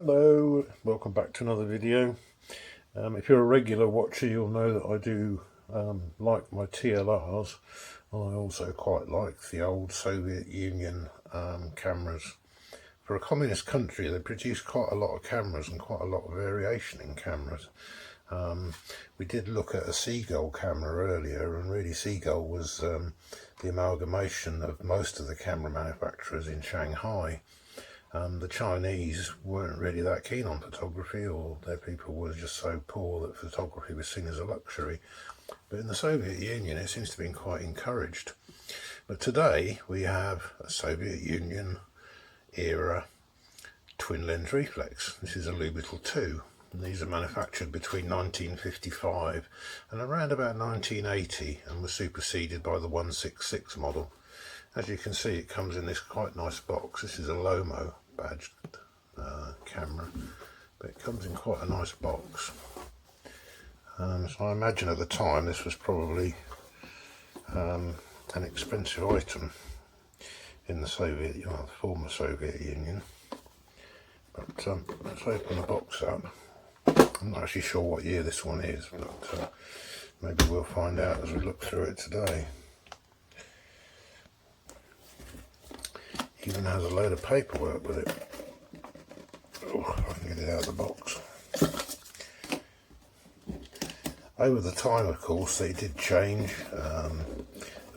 Hello, welcome back to another video. If you're a regular watcher, you'll know that I do like my TLRs, and I also quite like the old Soviet Union cameras. For a communist country, they produce quite a lot of cameras and quite a lot of variation in cameras. We did look at a Seagull camera earlier, and really Seagull was the amalgamation of most of the camera manufacturers in Shanghai. The Chinese weren't really that keen on photography, or their people were just so poor that photography was seen as a luxury. But in the Soviet Union it seems to have been quite encouraged. But today we have a Soviet Union era twin lens reflex. This is a Lubitel 2. And these are manufactured between 1955 and around about 1980 and were superseded by the 166 model. As you can see, it comes in this quite nice box. This is a Lomo badged camera, but it comes in quite a nice box. So I imagine at the time this was probably an expensive item in the former Soviet Union. But let's open the box up. I'm not actually sure what year this one is, but maybe we'll find out as we look through it today. Even has a load of paperwork with it. Oh, I can get it out of the box. Over the time, of course, they did change. There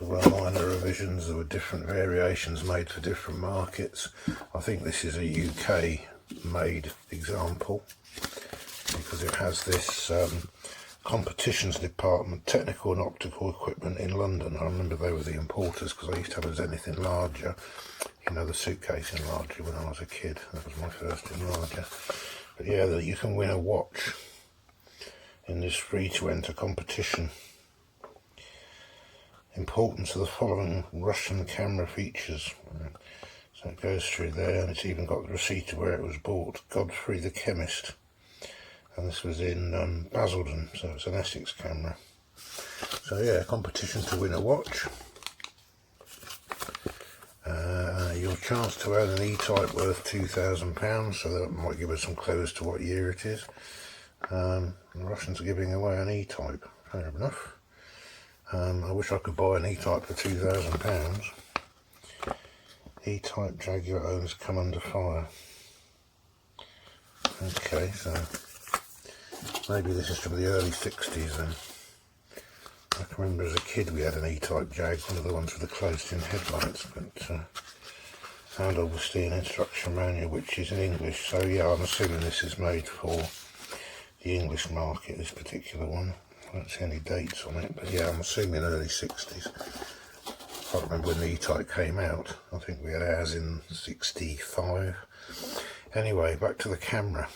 were minor revisions, there were different variations made for different markets. I think this is a UK made example because it has this competitions department, technical and optical equipment in London. I remember they were the importers because I used to have a Zenith enlarger, you know, the suitcase enlarger when I was a kid. That was my first enlarger. But yeah, you can win a watch in this free to enter competition. Importance of the following Russian camera features. So it goes through there, and it's even got the receipt of where it was bought. Godfrey the chemist. And this was in Basildon, so it's an Essex camera. So yeah, competition to win a watch. Your chance to earn an E-type worth £2,000, so that might give us some clue as to what year it is. The Russians are giving away an E-type, fair enough. I wish I could buy an E-type for £2,000. E-type Jaguar owners come under fire. Okay, so maybe this is from the early 60s then. I can remember as a kid we had an E-type Jag, one of the ones with the closed-in headlights, but found obviously an instruction manual which is in English, so yeah, I'm assuming this is made for the English market, this particular one. I don't see any dates on it, but yeah, I'm assuming early 60s. I can't remember when the E-type came out. I think we had ours in 65. Anyway, back to the camera.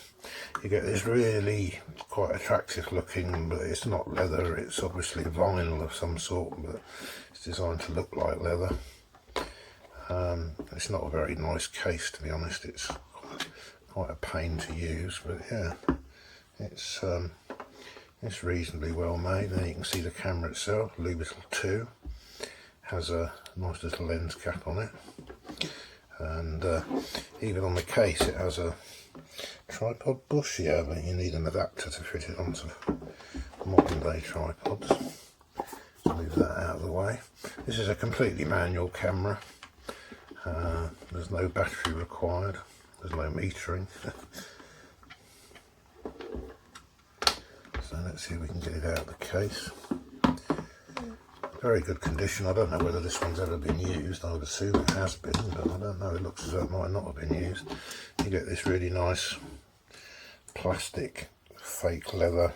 You get this really quite attractive looking, but it's not leather, it's obviously vinyl of some sort, but it's designed to look like leather. It's not a very nice case, to be honest. It's quite a pain to use, but yeah, it's reasonably well made. And you can see the camera itself, Lubitel 2, has a nice little lens cap on it, and even on the case it has a tripod bush, yeah, but you need an adapter to fit it onto modern day tripods. So move that out of the way. This is a completely manual camera. There's no battery required, there's no metering. So let's see if we can get it out of the case. Very good condition. I don't know whether this one's ever been used. I would assume it has been, but I don't know. It looks as though it might not have been used. You get this really nice plastic fake leather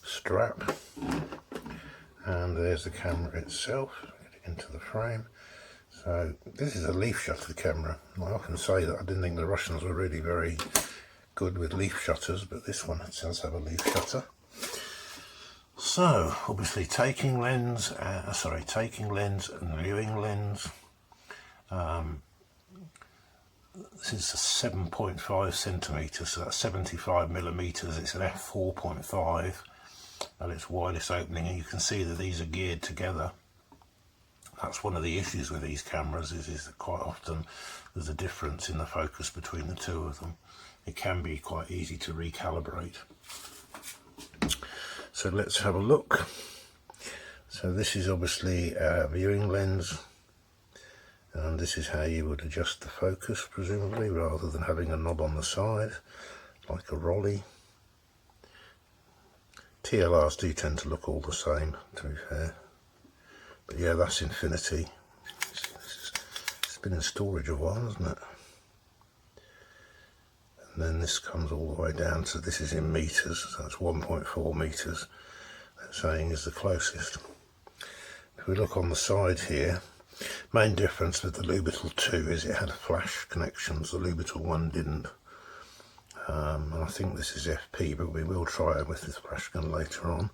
strap, and there's the camera itself. Get it into the frame. So this is a leaf shutter camera. I often say that I didn't think the Russians were really very good with leaf shutters, but this one does have a leaf shutter. So obviously taking lens and viewing lens. This is a 7.5 centimetres, so that's 75 millimetres. It's an f4.5 and it's wireless opening, and you can see that these are geared together. That's one of the issues with these cameras, is that quite often there's a difference in the focus between the two of them. it can be quite easy to recalibrate. So let's have a look. So this is obviously our viewing lens, and this is how you would adjust the focus, presumably, rather than having a knob on the side like a Rolly. TLRs do tend to look all the same, to be fair. But yeah, that's infinity. It's been in storage a while, hasn't it? And then this comes all the way down to, this is in meters, so that's 1.4 meters. That saying is the closest. If we look on the side here, main difference with the Lubitel 2 is it had flash connections. The Lubitel 1 didn't. And I think this is FP, but we will try it with this flash gun later on.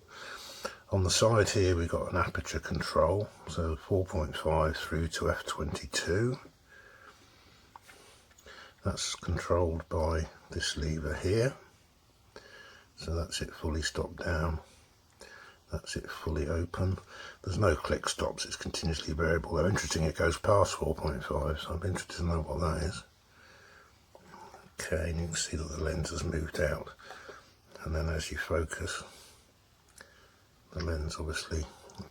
On the side here we've got an aperture control, so 4.5 through to f22. That's controlled by this lever here. So that's it fully stopped down. That's it fully open. There's no click stops, it's continuously variable. Though interesting, it goes past 4.5, so I'm interested to know what that is. Okay, and you can see that the lens has moved out. And then as you focus, the lens obviously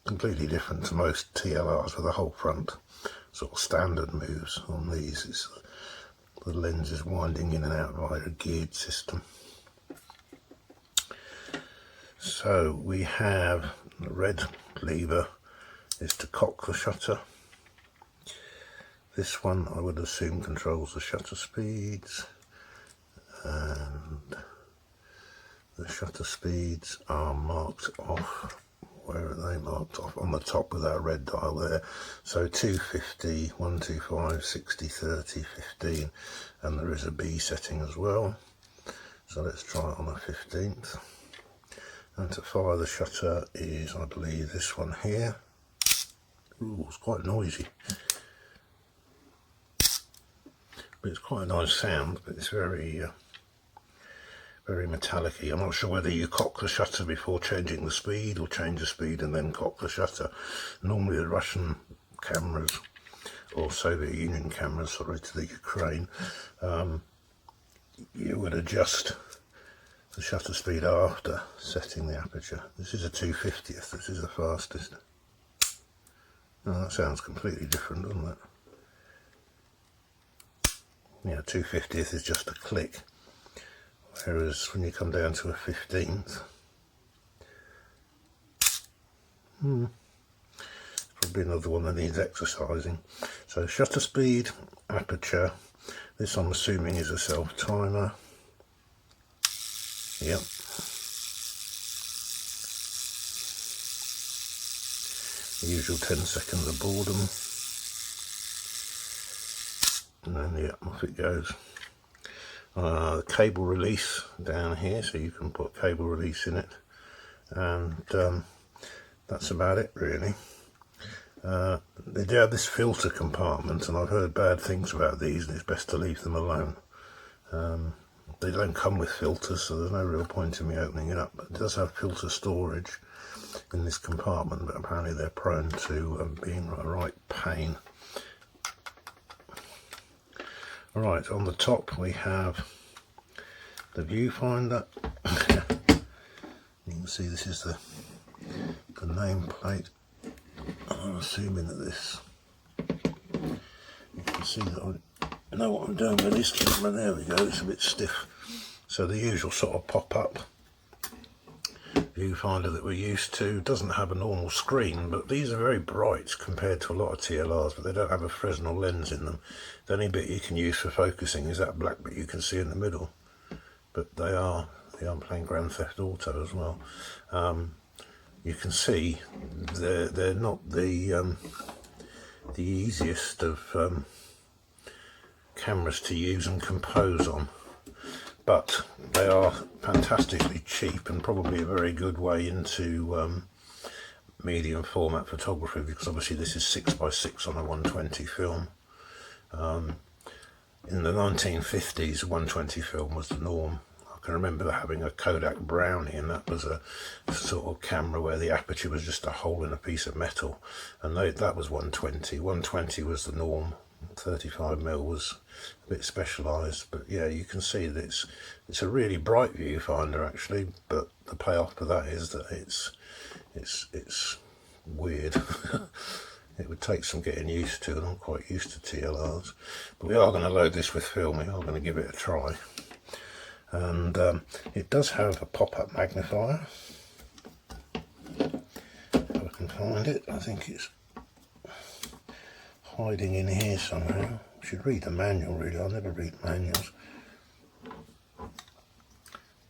completely different to most TLRs with the whole front sort of standard moves. On these, the lens is winding in and out via a geared system. So we have the red lever is to cock the shutter. This one I would assume controls the shutter speeds, and the shutter speeds are marked off. Where are they marked off? On the top with our red dial there. So 250, 125, 60, 30, 15, and there is a B setting as well. So let's try it on the 15th. And to fire the shutter is, I believe, this one here. Ooh, it's quite noisy. But it's quite a nice sound, but it's very very metallic-y. I'm not sure whether you cock the shutter before changing the speed or change the speed and then cock the shutter. Normally the Russian cameras, or Soviet Union cameras, sorry, to the Ukraine, you would adjust the shutter speed after setting the aperture. This is a 250th, this is the fastest. Oh, that sounds completely different, doesn't it? Yeah, 250th is just a click. Whereas when you come down to a 15th, probably another one that needs exercising. So shutter speed, aperture, this I'm assuming is a self timer. Yep. The usual 10 seconds of boredom. And then yeah, off it goes. The cable release down here, so you can put cable release in it, and that's about it really. They do have this filter compartment, and I've heard bad things about these, and it's best to leave them alone. They don't come with filters, so there's no real point in me opening it up, but it does have filter storage in this compartment, but apparently they're prone to being a right pain. Right, on the top we have the viewfinder. You can see this is the nameplate. I'm assuming that this, you can see that I know what I'm doing with this camera. There we go, it's a bit stiff. So the usual sort of pop-up viewfinder that we're used to doesn't have a normal screen, but these are very bright compared to a lot of TLRs, but they don't have a Fresnel lens in them. The only bit you can use for focusing is that black bit you can see in the middle, but they are playing Grand Theft Auto as well. You can see they're not the easiest of cameras to use and compose on, but they are fantastically cheap and probably a very good way into medium format photography, because obviously this is 6x6 on a 120 film. In the 1950s, 120 film was the norm. I can remember having a Kodak Brownie, and that was a sort of camera where the aperture was just a hole in a piece of metal, and that was 120. 120 was the norm 35mm was a bit specialised, but yeah, you can see that it's a really bright viewfinder actually, but the payoff for that is that it's weird. It would take some getting used to, and I'm quite used to TLRs, but we are going to load this with film. We are going to give it a try, and it does have a pop-up magnifier. If I can find it, I think it's hiding in here somehow. I should read the manual really, I never read manuals.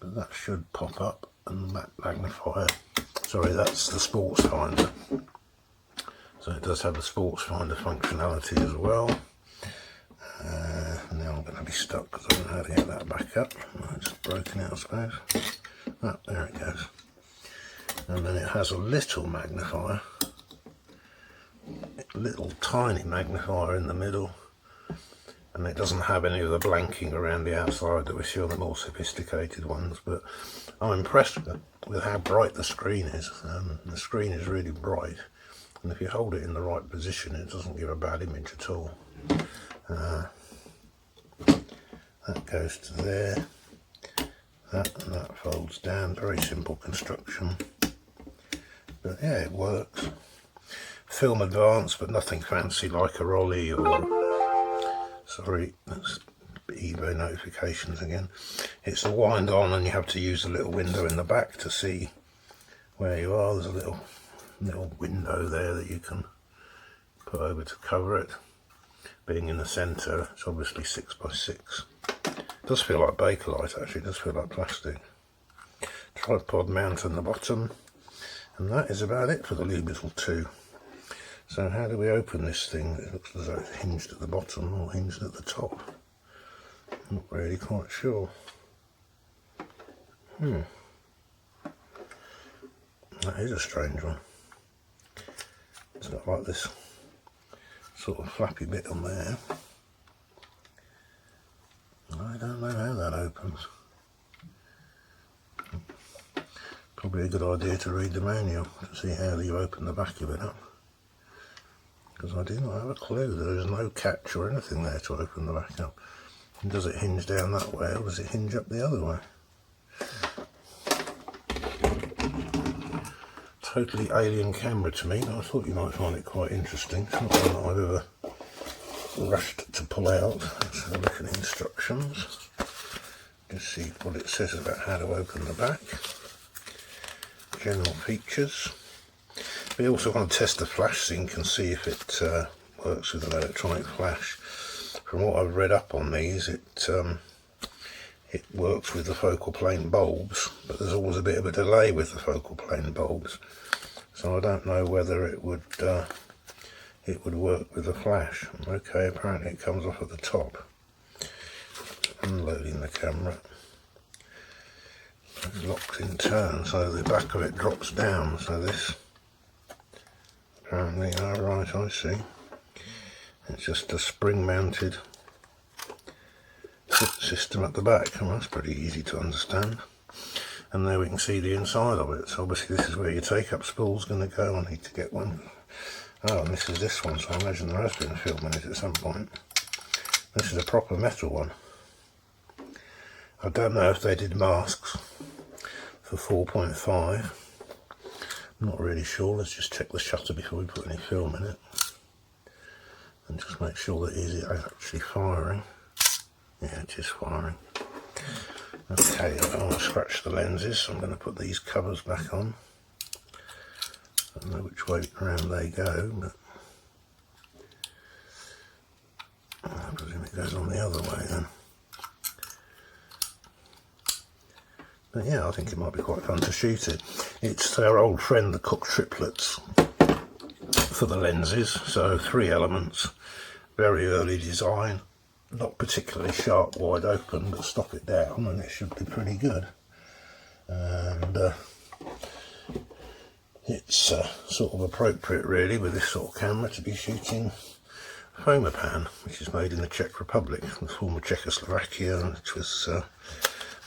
But that should pop up, and that magnifier, sorry, that's the sports finder. So it does have the sports finder functionality as well. Now I'm going to be stuck because I don't know how to get that back up. It's broken out, I suppose. Oh, there it goes. And then it has a little magnifier. Little tiny magnifier in the middle, and it doesn't have any of the blanking around the outside that we see on the more sophisticated ones, but I'm impressed with how bright the screen is. The screen is really bright, and if you hold it in the right position it doesn't give a bad image at all. That goes to there, that and that folds down, very simple construction, but yeah, it works. Film advanced, but nothing fancy like a Rolly or, sorry, that's eBay notifications again. It's a wind on, and you have to use a little window in the back to see where you are. There's a little window there that you can put over to cover it. Being in the centre, it's obviously 6x6. It does feel like Bakelite actually, it does feel like plastic. Tripod mount on the bottom, and that is about it for the Lubitel 2. So how do we open this thing? It looks as though it's hinged at the bottom or hinged at the top. Not really quite sure. That is a strange one. It's got like this sort of flappy bit on there. I don't know how that opens. Probably a good idea to read the manual to see how you open the back of it up, because I do not have a clue. There is no catch or anything there to open the back up. And does it hinge down that way, or does it hinge up the other way? Totally alien camera to me, but I thought you might find it quite interesting. It's not one that I've ever rushed to pull out. Let's have a look at the instructions. Just see what it says about how to open the back. General features. We also want to test the flash sync and see if it works with an electronic flash. From what I've read up on these, it works with the focal plane bulbs, but there's always a bit of a delay with the focal plane bulbs. So I don't know whether it would work with the flash. Okay, apparently it comes off at the top. Unloading the camera. It locks in turn, so the back of it drops down. So this apparently, right, I see. It's just a spring-mounted system at the back, and that's pretty easy to understand. And there we can see the inside of it. So obviously this is where your take-up spool's going to go. I need to get one. Oh, and this is this one, so I imagine there has been a film in it at some point. This is a proper metal one. I don't know if they did masks for 4.5. I'm not really sure. Let's just check the shutter before we put any film in it. And just make sure that it is actually firing. Yeah, it is firing. Okay, I don't want to scratch the lenses, so I'm going to put these covers back on. I don't know which way around they go, but I presume it goes on the other way then. But yeah, I think it might be quite fun to shoot it. It's our old friend, the Cook triplets for the lenses. So 3 elements, very early design, not particularly sharp wide open, but stop it down and it should be pretty good. And it's sort of appropriate really with this sort of camera to be shooting Fomapan, which is made in the Czech Republic, the former Czechoslovakia, which was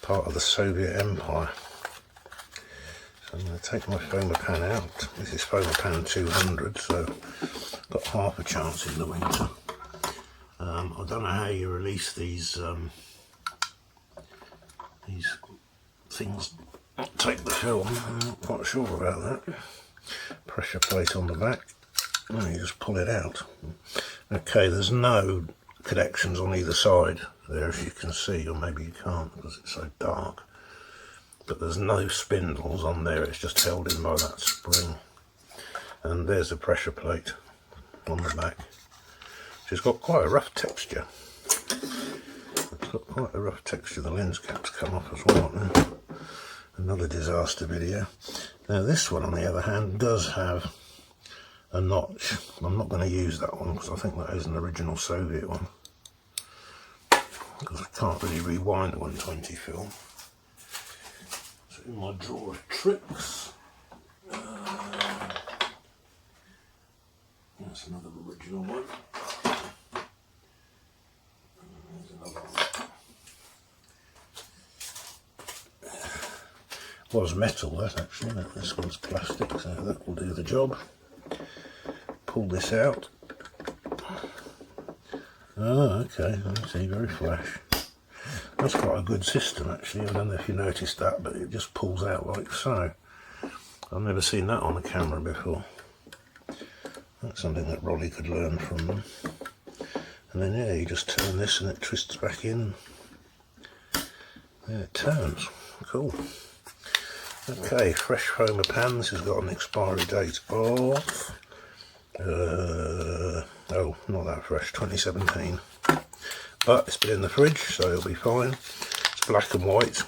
part of the Soviet Empire. So I'm going to take my Fomapan out. This is Fomapan 200, so I've got half a chance in the winter. I don't know how you release these things that take the film. I'm not quite sure about that. Pressure plate on the back. Oh, you just pull it out. Okay, there's no connections on either side there, as you can see, or maybe you can't because it's so dark. But there's no spindles on there, it's just held in by that spring. And there's a pressure plate on the back, which has got quite a rough texture. It's got quite a rough texture. The lens caps come off as well. Another disaster video. Now this one, on the other hand, does have a notch. I'm not going to use that one because I think that is an original Soviet one, because I can't really rewind a 120 film. So in my drawer of tricks, that's another original one. There's another one. Was metal, that actually. This one's plastic, so that will do the job. Pull this out. Oh, okay, I see, very flash. That's quite a good system actually. I don't know if you noticed that, but it just pulls out like so. I've never seen that on a camera before. That's something that Rolly could learn from them. And then yeah, you just turn this and it twists back in. There it turns. Cool. Okay, fresh Fomapan. This has got an expiry date of oh, not that fresh, 2017. But it's been in the fridge, so it'll be fine. It's black and white.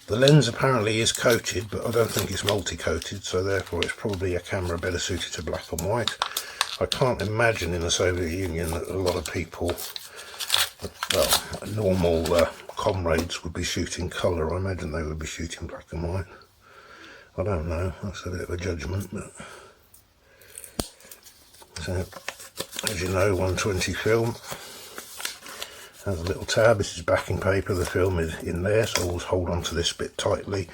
The lens apparently is coated, but I don't think it's multi-coated, so therefore it's probably a camera better suited to black and white. I can't imagine in the Soviet Union that a lot of people, well, normal comrades would be shooting colour. I imagine they would be shooting black and white. I don't know, that's a bit of a judgment, but so, as you know, 120 film has a little tab. This is backing paper. The film is in there, so always hold on to this bit tightly.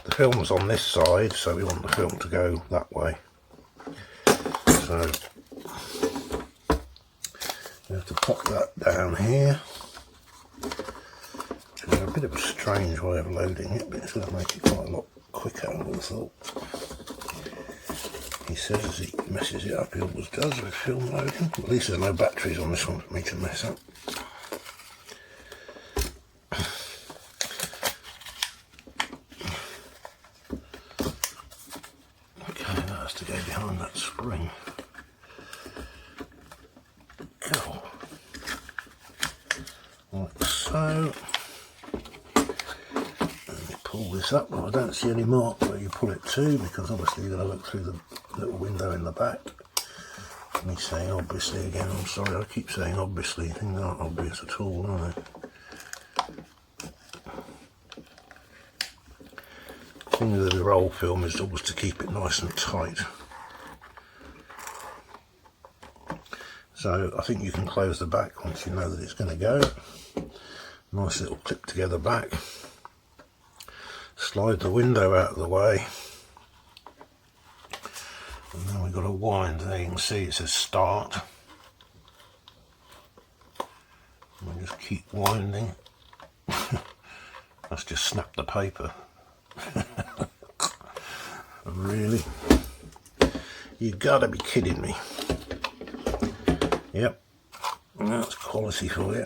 The film's on this side, so we want the film to go that way. So you have to pop that down here. It's a bit of a strange way of loading it, but it's going to make it quite a lot quicker, I would have thought. He says as he messes it up, he always does with film loading. At least there's no batteries on this one for me to mess up. Okay, that has to go behind that spring. Cool. Like so. Pull this up. Well, I don't see any mark where you pull it to, because obviously you're going to look through the little window in the back. Me saying obviously again, I'm sorry, I keep saying obviously, things aren't obvious at all, are they? The thing with the roll film is always to keep it nice and tight. So I think you can close the back once you know that it's going to go. Nice little clip together back. Slide the window out of the way, and then we've got to wind. There you can see it says start, and we just keep winding. Let's just snap the paper. Really? You gotta be kidding me. Yep, that's quality for you.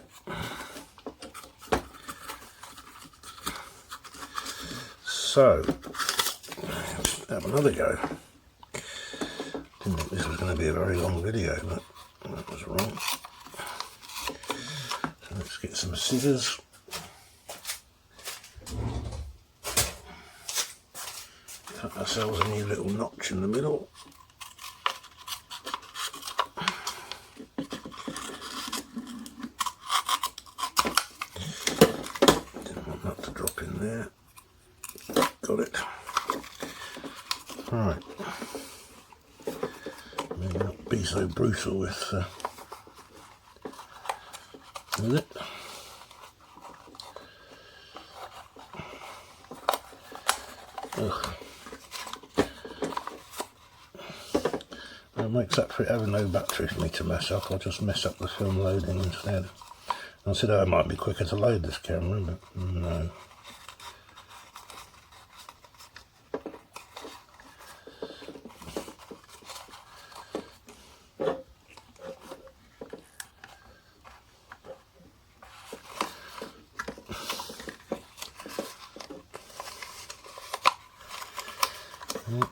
So, have another go. Didn't think this was going to be a very long video, but that was wrong. So let's get some scissors. Cut ourselves a new little notch in the middle. Didn't want that to drop in there. Got it. Right. Maybe not be so brutal with it. Ugh. That makes up for it having no battery for me to mess up. I'll just mess up the film loading instead. I said, oh, it might be quicker to load this camera, but no.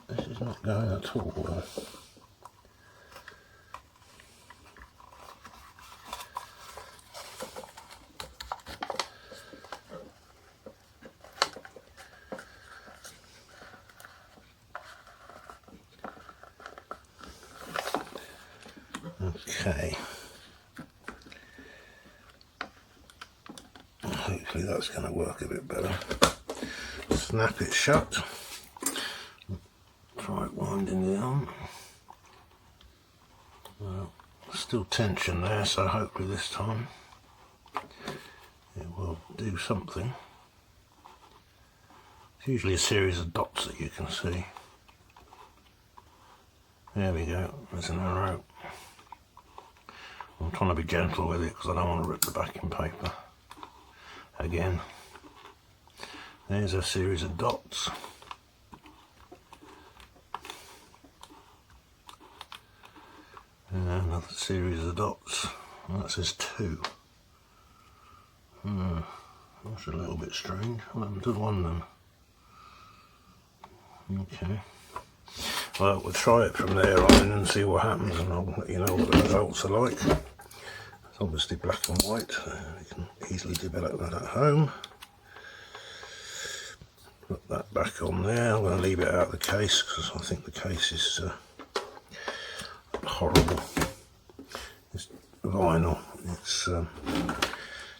This is not going at all well. Okay. Hopefully that's going to work a bit better. Snap it shut. Try winding it on. Well, still tension there, so hopefully this time it will do something. It's usually a series of dots that you can see. There we go, there's an arrow. I'm trying to be gentle with it because I don't want to rip the backing paper. Again, there's a series of dots. And another series of dots. And that says 2. That's a little bit strange. What happened to one then? Okay. Well, we'll try it from there on and see what happens, and I'll let you know what the results are like. It's obviously black and white, so you can easily develop that at home. Put that back on there. I'm going to leave it out of the case because I think the case is horrible. It's vinyl. It's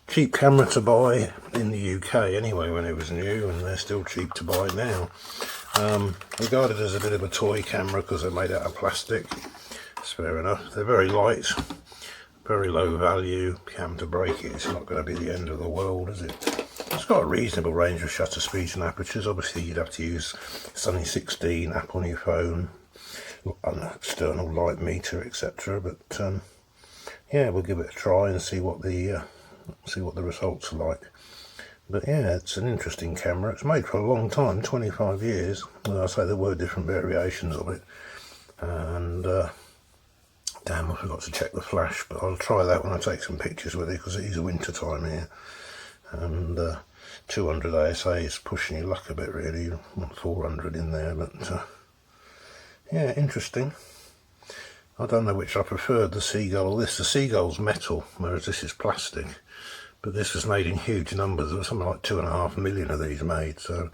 cheap camera to buy in the UK anyway when it was new, and they're still cheap to buy now. Regarded as a bit of a toy camera because they're made out of plastic. It's fair enough. They're very light, very low value. If you happen to break it, it's not going to be the end of the world, is it? It's got a reasonable range of shutter speeds and apertures. Obviously you'd have to use Sunny 16 app on your phone, an external light meter, etc. But yeah, we'll give it a try and see what the results are like. But yeah, it's an interesting camera. It's made for a long time, 25 years. Well, I say there were different variations of it. And damn, I forgot to check the flash, but I'll try that when I take some pictures with it because it is winter time here. And 200 ASA is pushing your luck a bit really. You want 400 in there, but yeah, interesting. I don't know which I preferred, the Seagull or this. The Seagull's metal, whereas this is plastic. But this was made in huge numbers. There was something like 2.5 million of these made, so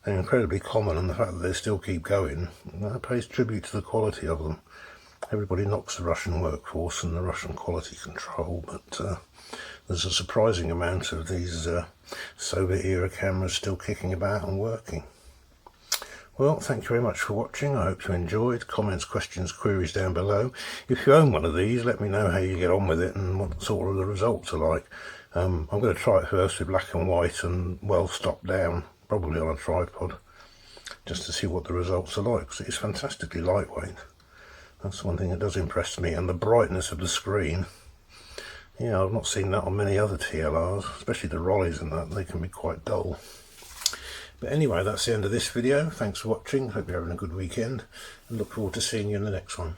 they're incredibly common, and the fact that they still keep going, that pays tribute to the quality of them. Everybody knocks the Russian workforce and the Russian quality control, but there's a surprising amount of these Soviet era cameras still kicking about and working. Well, thank you very much for watching. I hope you enjoyed. Comments, questions, queries down below. If you own one of these, let me know how you get on with it and what sort of the results are like. I'm going to try it first with black and white and well stopped down, probably on a tripod, just to see what the results are like, because it's fantastically lightweight. That's one thing that does impress me, and the brightness of the screen. Yeah, I've not seen that on many other TLRs, especially the Rollies and that. They can be quite dull. But anyway, that's the end of this video. Thanks for watching. Hope you're having a good weekend, and look forward to seeing you in the next one.